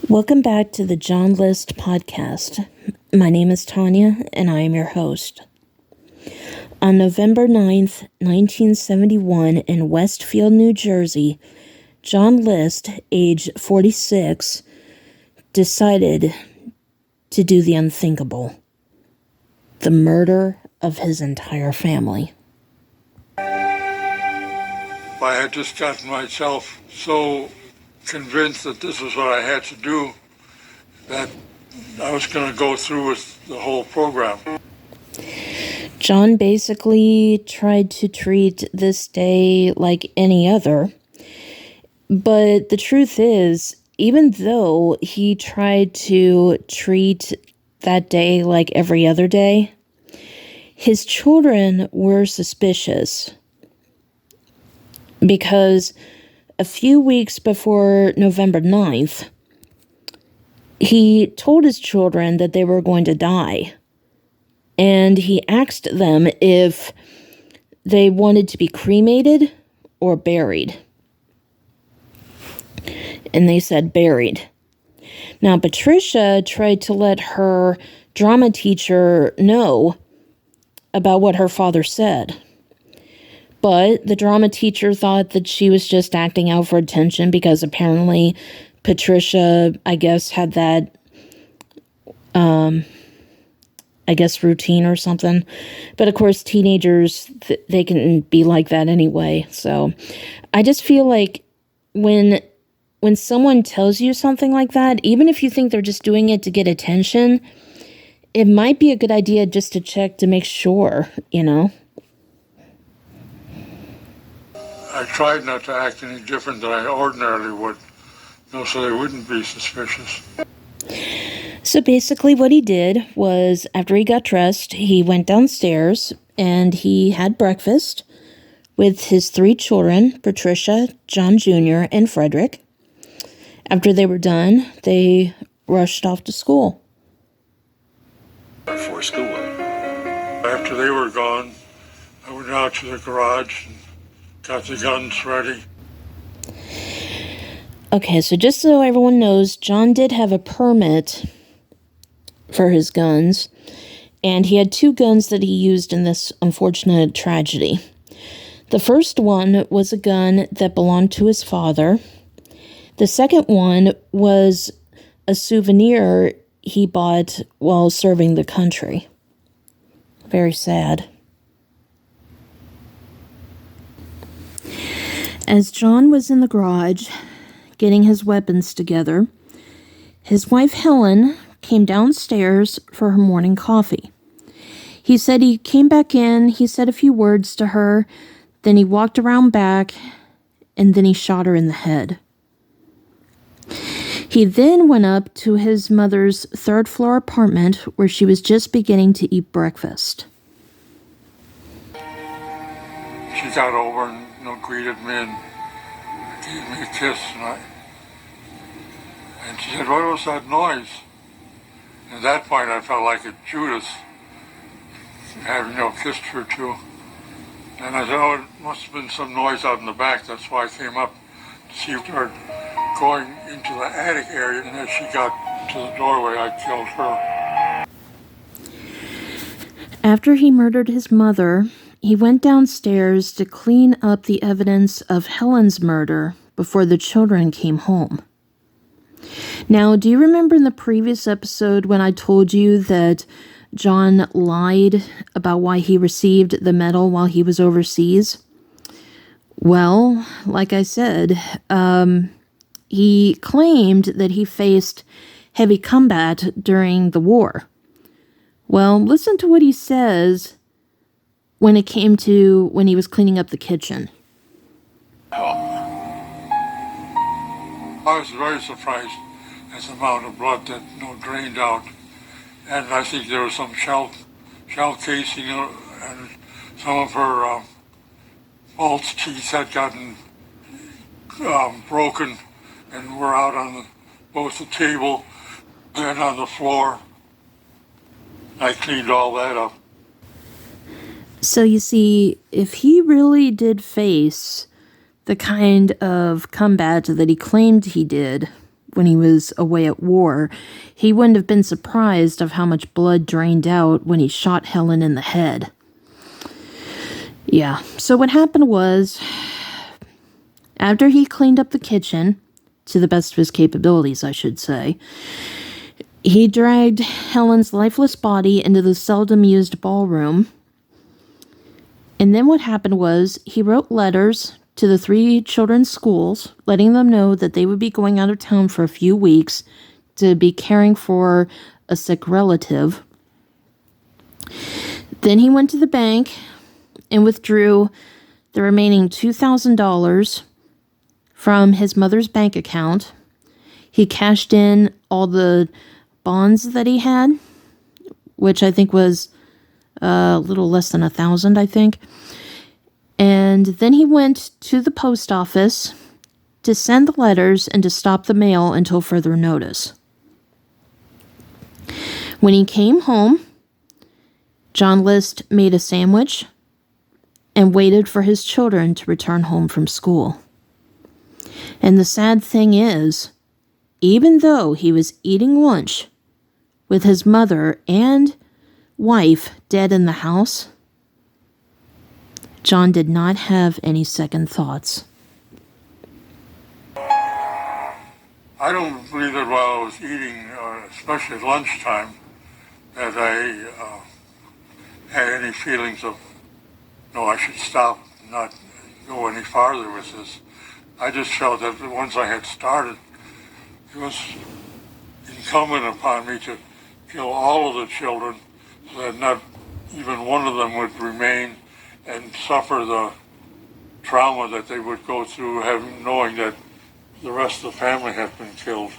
Welcome back to the John List podcast. My name is Tanya, and I am your host. On November 9th, 1971, in Westfield, New Jersey, John List, age 46, decided to do the unthinkable: the murder of his entire family. I had just gotten myself so convinced that this was what I had to do that I was going to go through with the whole program. John basically tried to treat this day like any other, but the truth is, even though he tried to treat that day like every other day, his children were suspicious because a few weeks before November 9th, he told his children that they were going to die. And he asked them if they wanted to be cremated or buried. And they said buried. Now, Patricia tried to let her drama teacher know about what her father said. But the drama teacher thought that she was just acting out for attention because apparently Patricia, I guess, had that, routine or something. But of course, teenagers, they can be like that anyway. So I just feel like when someone tells you something like that, even if you think they're just doing it to get attention, it might be a good idea just to check to make sure, I tried not to act any different than I ordinarily would, so they wouldn't be suspicious. So basically what he did was, after he got dressed, he went downstairs and he had breakfast with his 3 children, Patricia, John Jr., and Frederick. After they were done, they rushed off to school. For school. After they were gone, I went out to the garage and got the guns ready. Okay, so just so everyone knows, John did have a permit for his guns, and he had 2 guns that he used in this unfortunate tragedy. The first one was a gun that belonged to his father. The second one was a souvenir he bought while serving the country. Very sad. As John was in the garage getting his weapons together, his wife Helen came downstairs for her morning coffee. He said he came back in, he said a few words to her, then he walked around back, and then he shot her in the head. He then went up to his mother's 3rd floor apartment where she was just beginning to eat breakfast. She got over and greeted me and gave me a kiss, and she said, "What was that noise?" At that point, I felt like a Judas having kissed her too. And I said, "Oh, it must have been some noise out in the back. That's why I came up to see her going into the attic area. And as she got to the doorway, I killed her." After he murdered his mother, he went downstairs to clean up the evidence of Helen's murder before the children came home. Now, do you remember in the previous episode when I told you that John lied about why he received the medal while he was overseas? Well, like I said, he claimed that he faced heavy combat during the war. Well, listen to what he says when it came to when he was cleaning up the kitchen. I was very surprised at the amount of blood that drained out, and I think there was some shell casing, and some of her false teeth had gotten broken and were out on both the table and on the floor. I cleaned all that up. So you see, if he really did face the kind of combat that he claimed he did when he was away at war, he wouldn't have been surprised of how much blood drained out when he shot Helen in the head. Yeah, so what happened was, after he cleaned up the kitchen, to the best of his capabilities, I should say, he dragged Helen's lifeless body into the seldom used ballroom. And then what happened was he wrote letters to the 3 children's schools, letting them know that they would be going out of town for a few weeks to be caring for a sick relative. Then he went to the bank and withdrew the remaining $2,000 from his mother's bank account. He cashed in all the bonds that he had, which I think was a little less than $1,000, I think. And then he went to the post office to send the letters and to stop the mail until further notice. When he came home, John List made a sandwich and waited for his children to return home from school. And the sad thing is, even though he was eating lunch with his mother and wife dead in the house, John did not have any second thoughts. I don't believe that while I was eating, especially at lunchtime, that I had any feelings of, no, I should stop and not go any farther with this. I just felt that once I had started, it was incumbent upon me to kill all of the children so that not even one of them would remain and suffer the trauma that they would go through knowing that the rest of the family had been killed.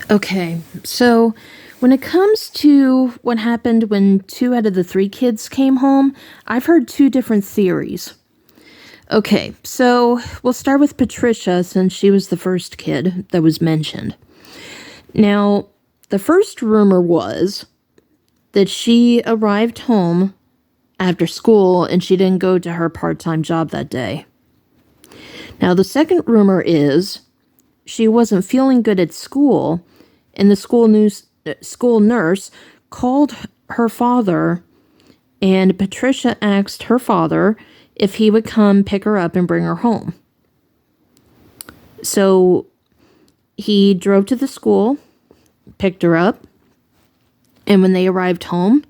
Okay, so when it comes to what happened when 2 out of the 3 kids came home, I've heard 2 different theories. Okay, so we'll start with Patricia since she was the first kid that was mentioned. Now, the first rumor was that she arrived home after school and she didn't go to her part-time job that day. Now, the second rumor is she wasn't feeling good at school, and the school nurse called her father, and Patricia asked her father if he would come pick her up and bring her home. So he drove to the school, picked her up, and when they arrived home,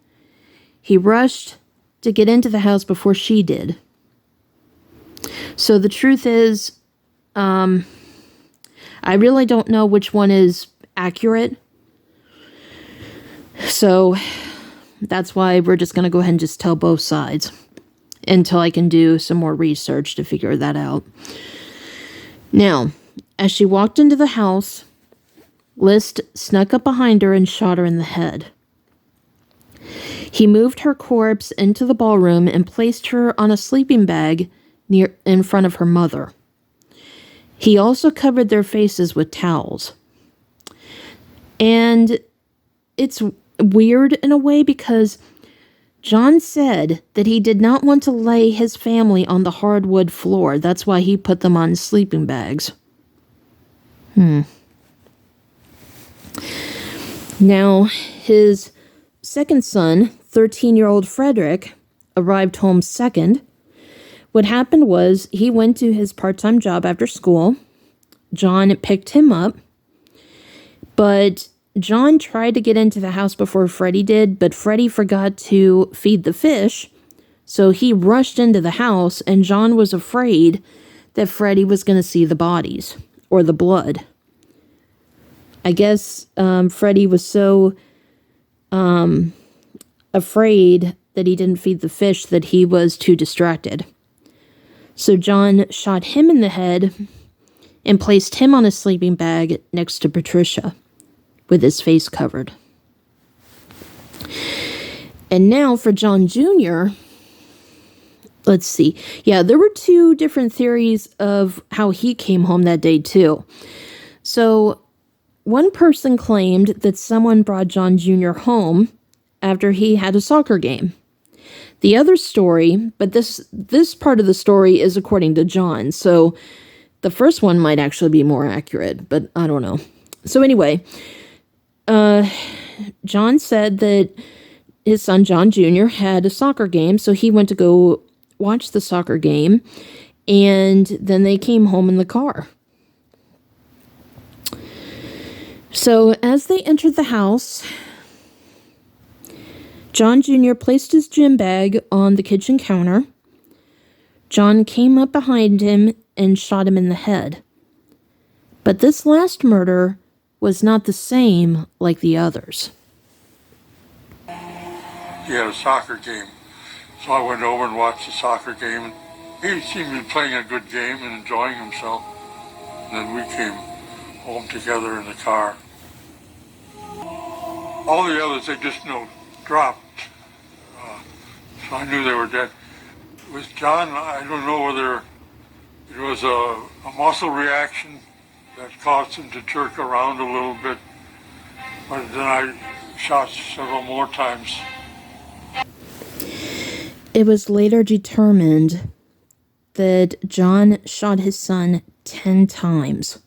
he rushed to get into the house before she did. So the truth is, I really don't know which one is accurate. So that's why we're just going to go ahead and just tell both sides until I can do some more research to figure that out. Now, as she walked into the house, List snuck up behind her and shot her in the head. He moved her corpse into the ballroom and placed her on a sleeping bag in front of her mother. He also covered their faces with towels. And it's weird in a way because John said that he did not want to lay his family on the hardwood floor. That's why he put them on sleeping bags. Now, his second son, 13-year-old Frederick, arrived home second. What happened was he went to his part-time job after school. John picked him up, but John tried to get into the house before Freddie did, but Freddie forgot to feed the fish, so he rushed into the house, and John was afraid that Freddie was going to see the bodies, or the blood. I guess Freddie was so afraid that he didn't feed the fish that he was too distracted. So John shot him in the head and placed him on a sleeping bag next to Patricia, with his face covered. And now for John Jr., let's see. Yeah, there were 2 different theories of how he came home that day, too. So one person claimed that someone brought John Jr. home after he had a soccer game. The other story, but this part of the story is according to John, so the first one might actually be more accurate, but I don't know. So anyway, John said that his son, John Jr., had a soccer game, so he went to go watch the soccer game, and then they came home in the car. So as they entered the house, John Jr. placed his gym bag on the kitchen counter. John came up behind him and shot him in the head. But this last murder was not the same like the others. He had a soccer game, so I went over and watched the soccer game. He seemed to be playing a good game and enjoying himself. And then we came home together in the car. All the others, they just, dropped. So I knew they were dead. With John, I don't know whether it was a muscle reaction that caused him to jerk around a little bit. But then I shot several more times. It was later determined that John shot his son 10 times.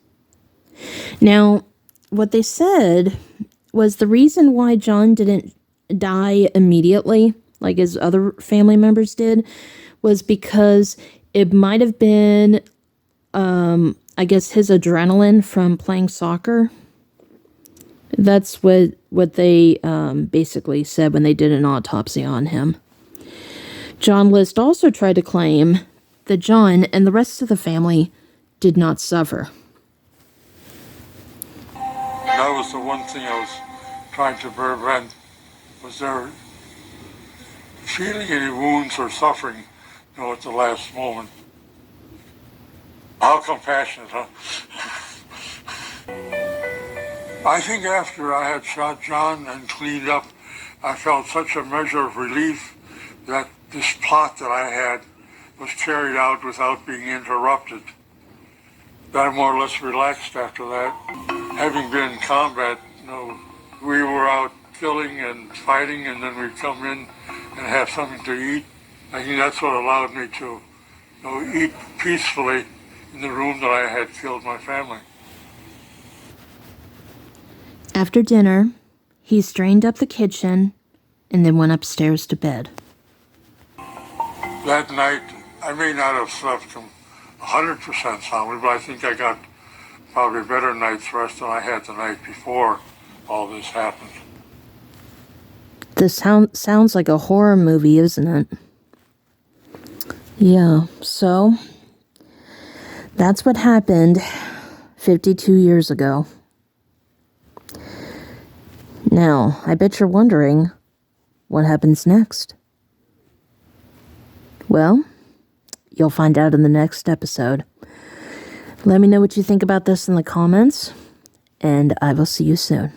Now, what they said was the reason why John didn't die immediately, like his other family members did, was because it might have been, I guess, his adrenaline from playing soccer. That's what they basically said when they did an autopsy on him. John List also tried to claim that John and the rest of the family did not suffer. That was the one thing I was trying to prevent. Was there feeling any wounds or suffering, at the last moment? How compassionate, huh? I think after I had shot John and cleaned up, I felt such a measure of relief that this plot that I had was carried out without being interrupted. That I more or less relaxed after that. Having been in combat, we were out killing and fighting, and then we'd come in and have something to eat. I think that's what allowed me to eat peacefully in the room that I had killed my family. After dinner, he strained up the kitchen and then went upstairs to bed. That night, I may not have slept 100% soundly, but I think I got probably a better night's rest than I had the night before all this happened. This sounds like a horror movie, isn't it? Yeah, so that's what happened 52 years ago. Now, I bet you're wondering, what happens next? Well, you'll find out in the next episode. Let me know what you think about this in the comments, and I will see you soon.